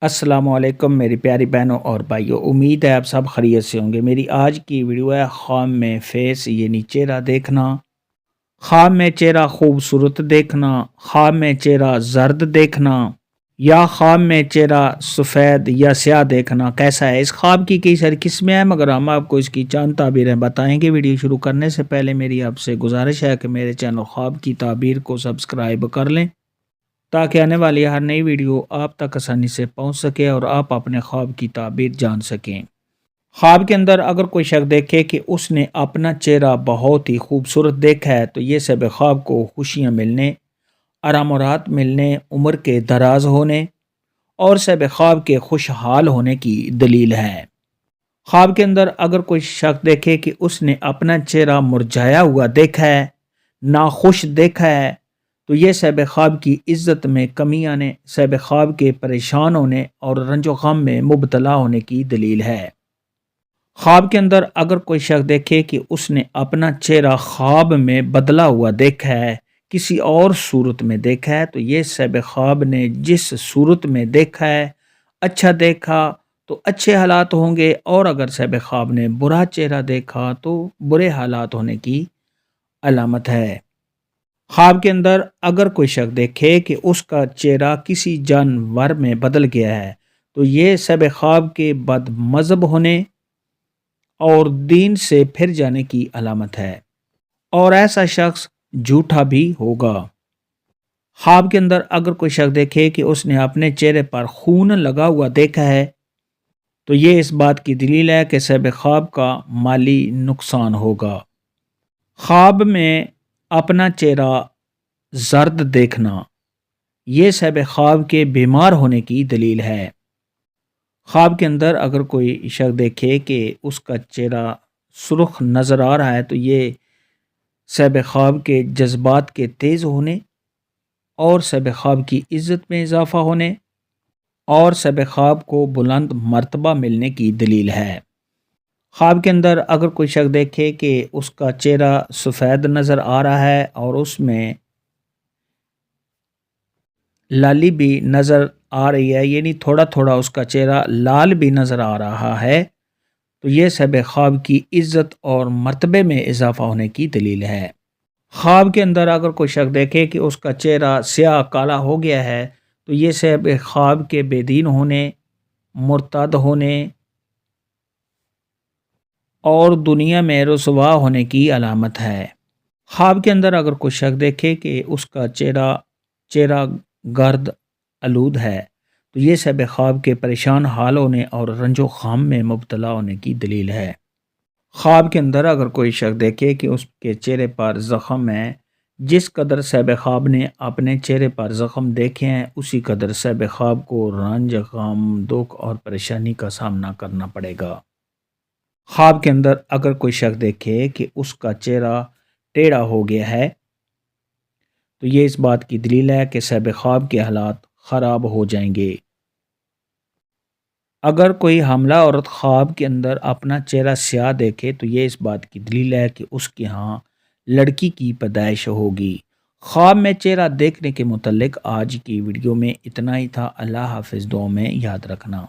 السلام علیکم میری پیاری بہنوں اور بھائیوں، امید ہے آپ سب خیریت سے ہوں گے۔ میری آج کی ویڈیو ہے خواب میں فیس یعنی چہرہ دیکھنا، خواب میں چہرہ خوبصورت دیکھنا، خواب میں چہرہ زرد دیکھنا یا خواب میں چہرہ سفید یا سیاہ دیکھنا کیسا ہے۔ اس خواب کی کئی ساری قسمیں ہیں مگر ہم آپ کو اس کی چند تعبیریں بتائیں گے۔ ویڈیو شروع کرنے سے پہلے میری آپ سے گزارش ہے کہ میرے چینل خواب کی تعبیر کو سبسکرائب کر لیں تاکہ آنے والی ہر نئی ویڈیو آپ تک آسانی سے پہنچ سکے اور آپ اپنے خواب کی تعبیر جان سکیں۔ خواب کے اندر اگر کوئی شخص دیکھے کہ اس نے اپنا چہرہ بہت ہی خوبصورت دیکھا ہے تو یہ سب خواب کو خوشیاں ملنے، آرام و راحت ملنے، عمر کے دراز ہونے اور سب خواب کے خوشحال ہونے کی دلیل ہے۔ خواب کے اندر اگر کوئی شخص دیکھے کہ اس نے اپنا چہرہ مرجھایا ہوا دیکھا ہے، ناخوش دیکھا ہے تو یہ سب خواب کی عزت میں کمی آنے، سب خواب کے پریشان ہونے اور رنج و غم میں مبتلا ہونے کی دلیل ہے۔ خواب کے اندر اگر کوئی شخص دیکھے کہ اس نے اپنا چہرہ خواب میں بدلا ہوا دیکھا ہے، کسی اور صورت میں دیکھا ہے تو یہ سب خواب نے جس صورت میں دیکھا ہے اچھا دیکھا تو اچھے حالات ہوں گے، اور اگر سب خواب نے برا چہرہ دیکھا تو برے حالات ہونے کی علامت ہے۔ خواب کے اندر اگر کوئی شخص دیکھے کہ اس کا چہرہ کسی جانور میں بدل گیا ہے تو یہ سب خواب کے بد مذہب ہونے اور دین سے پھر جانے کی علامت ہے، اور ایسا شخص جھوٹا بھی ہوگا۔ خواب کے اندر اگر کوئی شخص دیکھے کہ اس نے اپنے چہرے پر خون لگا ہوا دیکھا ہے تو یہ اس بات کی دلیل ہے کہ سب خواب کا مالی نقصان ہوگا۔ خواب میں اپنا چہرہ زرد دیکھنا یہ سب خواب کے بیمار ہونے کی دلیل ہے۔ خواب کے اندر اگر کوئی شخص دیکھے کہ اس کا چہرہ سرخ نظر آ رہا ہے تو یہ سب خواب کے جذبات کے تیز ہونے اور سب خواب کی عزت میں اضافہ ہونے اور سب خواب کو بلند مرتبہ ملنے کی دلیل ہے۔ خواب کے اندر اگر کوئی شخص دیکھے کہ اس کا چہرہ سفید نظر آ رہا ہے اور اس میں لالی بھی نظر آ رہی ہے، یعنی تھوڑا تھوڑا اس کا چہرہ لال بھی نظر آ رہا ہے تو یہ سب خواب کی عزت اور مرتبے میں اضافہ ہونے کی دلیل ہے۔ خواب کے اندر اگر کوئی شخص دیکھے کہ اس کا چہرہ سیاہ کالا ہو گیا ہے تو یہ سب خواب کے بے دین ہونے، مرتد ہونے اور دنیا میں رسوا ہونے کی علامت ہے۔ خواب کے اندر اگر کوئی شخص دیکھے کہ اس کا چہرہ گرد آلود ہے تو یہ سب خواب کے پریشان حال ہونے اور رنج و غم میں مبتلا ہونے کی دلیل ہے۔ خواب کے اندر اگر کوئی شخص دیکھے کہ اس کے چہرے پر زخم ہے، جس قدر سب خواب نے اپنے چہرے پر زخم دیکھے ہیں اسی قدر سب خواب کو رنج، غم، دکھ اور پریشانی کا سامنا کرنا پڑے گا۔ خواب کے اندر اگر کوئی شخص دیکھے کہ اس کا چہرہ ٹیڑھا ہو گیا ہے تو یہ اس بات کی دلیل ہے کہ سب خواب کے حالات خراب ہو جائیں گے۔ اگر کوئی حاملہ عورت خواب کے اندر اپنا چہرہ سیاہ دیکھے تو یہ اس بات کی دلیل ہے کہ اس کے ہاں لڑکی کی پیدائش ہوگی۔ خواب میں چہرہ دیکھنے کے متعلق آج کی ویڈیو میں اتنا ہی تھا۔ اللہ حافظ، دعاؤں میں یاد رکھنا۔